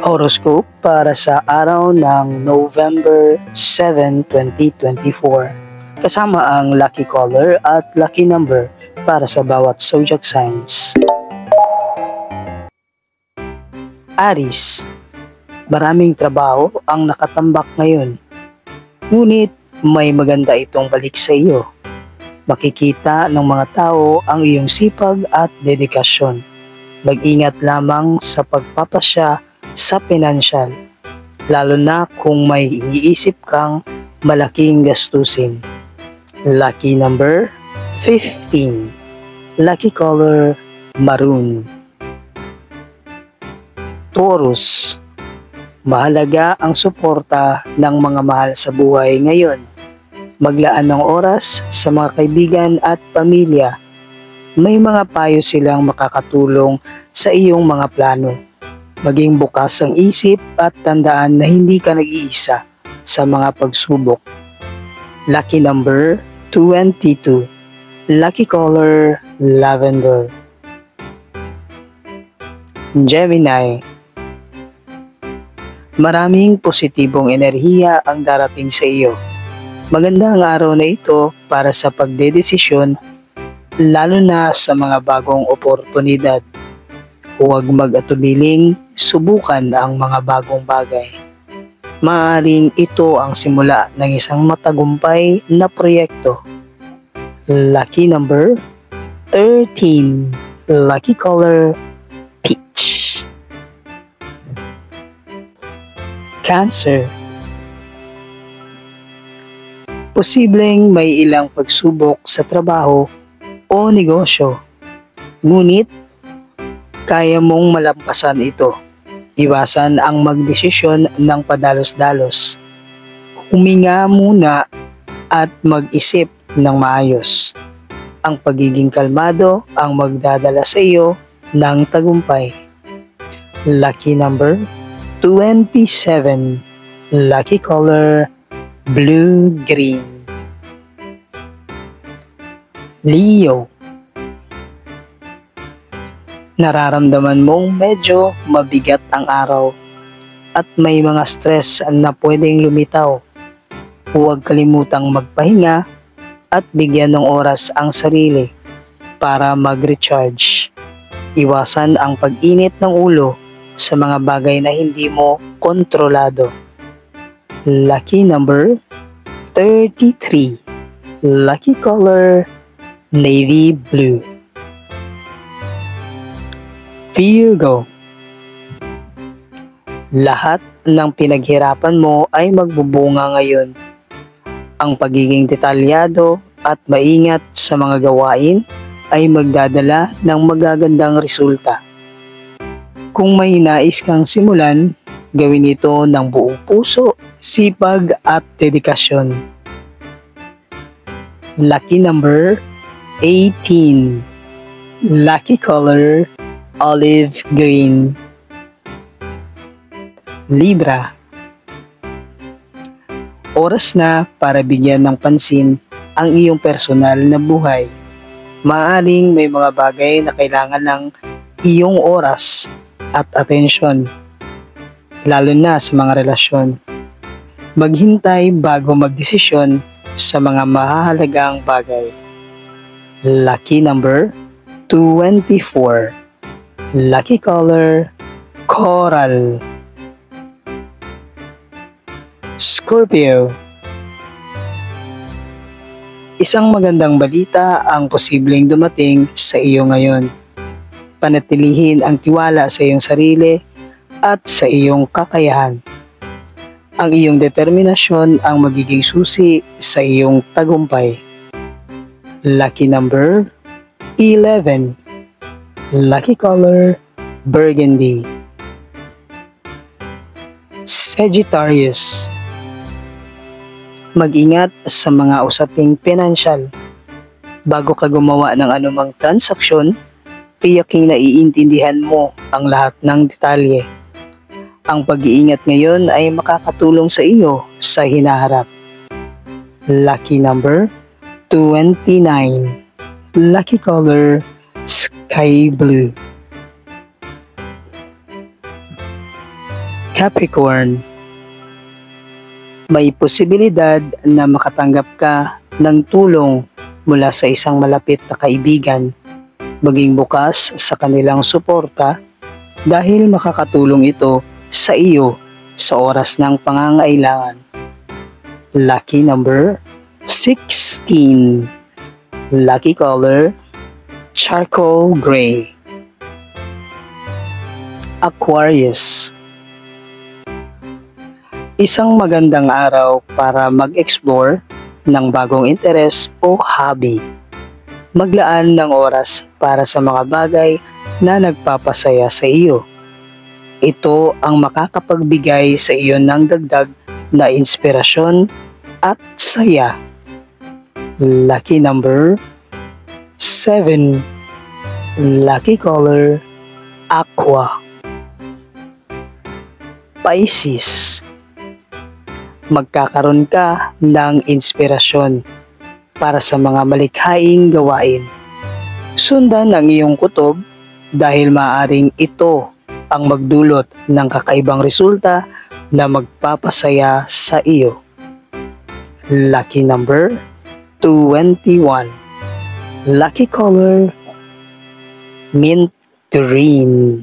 Horoscope para sa araw ng November 7, 2024. Kasama ang lucky color at lucky number para sa bawat zodiac signs. Aries, maraming trabaho ang nakatambak ngayon. Ngunit may maganda itong balik sa iyo. Makikita ng mga tao ang iyong sipag at dedikasyon. Mag-ingat lamang sa pagpapasya sa pinansyal, lalo na kung may iniisip kang malaking gastusin. Lucky number 15. Lucky color maroon. Taurus, mahalaga ang suporta ng mga mahal sa buhay ngayon. Maglaan ng oras sa mga kaibigan at pamilya. May mga payo silang makakatulong sa iyong mga plano. Maging bukas ang isip at tandaan na hindi ka nag-iisa sa mga pagsubok. Lucky number 22. Lucky color lavender. Gemini, maraming positibong enerhiya ang darating sa iyo. Maganda ang araw na ito para sa pagdedesisyon, lalo na sa mga bagong oportunidad. Huwag mag-atubiling subukan ang mga bagong bagay. Maaaring ito ang simula ng isang matagumpay na proyekto. Lucky number 13. Lucky color peach. Cancer, posibleng may ilang pagsubok sa trabaho o negosyo. Ngunit kaya mong malampasan ito. Iwasan ang magdesisyon ng padalos-dalos. Huminga muna at mag-isip ng maayos. Ang pagiging kalmado ang magdadala sa iyo ng tagumpay. Lucky number 27. Lucky color blue-green. Leo, nararamdaman mong medyo mabigat ang araw at may mga stress na pwedeng lumitaw. Huwag kalimutang magpahinga at bigyan ng oras ang sarili para mag-recharge. Iwasan ang pag-init ng ulo sa mga bagay na hindi mo kontrolado. Lucky number 33. Lucky color navy blue. Virgo, lahat ng pinaghirapan mo ay magbubunga ngayon. Ang pagiging detalyado at maingat sa mga gawain ay magdadala ng magagandang resulta. Kung may nais kang simulan, gawin ito ng buong puso, sipag at dedikasyon. Lucky number 18. Lucky color olive green. Libra, oras na para bigyan ng pansin ang iyong personal na buhay. Maaaring may mga bagay na kailangan ng iyong oras at atensyon, lalo na sa mga relasyon. Maghintay bago magdesisyon sa mga mahahalagang bagay. Lucky number 24. Lucky color coral. Scorpio, isang magandang balita ang posibleng dumating sa iyo ngayon. Panatilihin ang tiwala sa iyong sarili at sa iyong kakayahan. Ang iyong determinasyon ang magiging susi sa iyong tagumpay. Lucky number 11. Lucky color burgundy. Sagittarius, mag-ingat sa mga usaping pinansyal. Bago ka gumawa ng anumang transaksyon, tiyaking naiintindihan mo ang lahat ng detalye. Ang pag-iingat ngayon ay makakatulong sa iyo sa hinaharap. Lucky number 29. Lucky color sky blue. Capricorn. May posibilidad na makatanggap ka ng tulong mula sa isang malapit na kaibigan. Maging bukas sa kanilang suporta dahil makakatulong ito sa iyo sa oras ng pangangailangan. Lucky number 16. Lucky color charcoal gray. Aquarius. Isang magandang araw para mag-explore ng bagong interes o hobby. Maglaan ng oras para sa mga bagay na nagpapasaya sa iyo. Ito ang makakapagbigay sa iyo ng dagdag na inspirasyon at saya. Lucky number 7. Lucky color aqua. Pisces. Magkakaroon ka ng inspirasyon para sa mga malikhaing gawain. Sundan ang iyong kutob dahil maaaring ito ang magdulot ng kakaibang resulta na magpapasaya sa iyo. Lucky number 21. Lucky color mint green.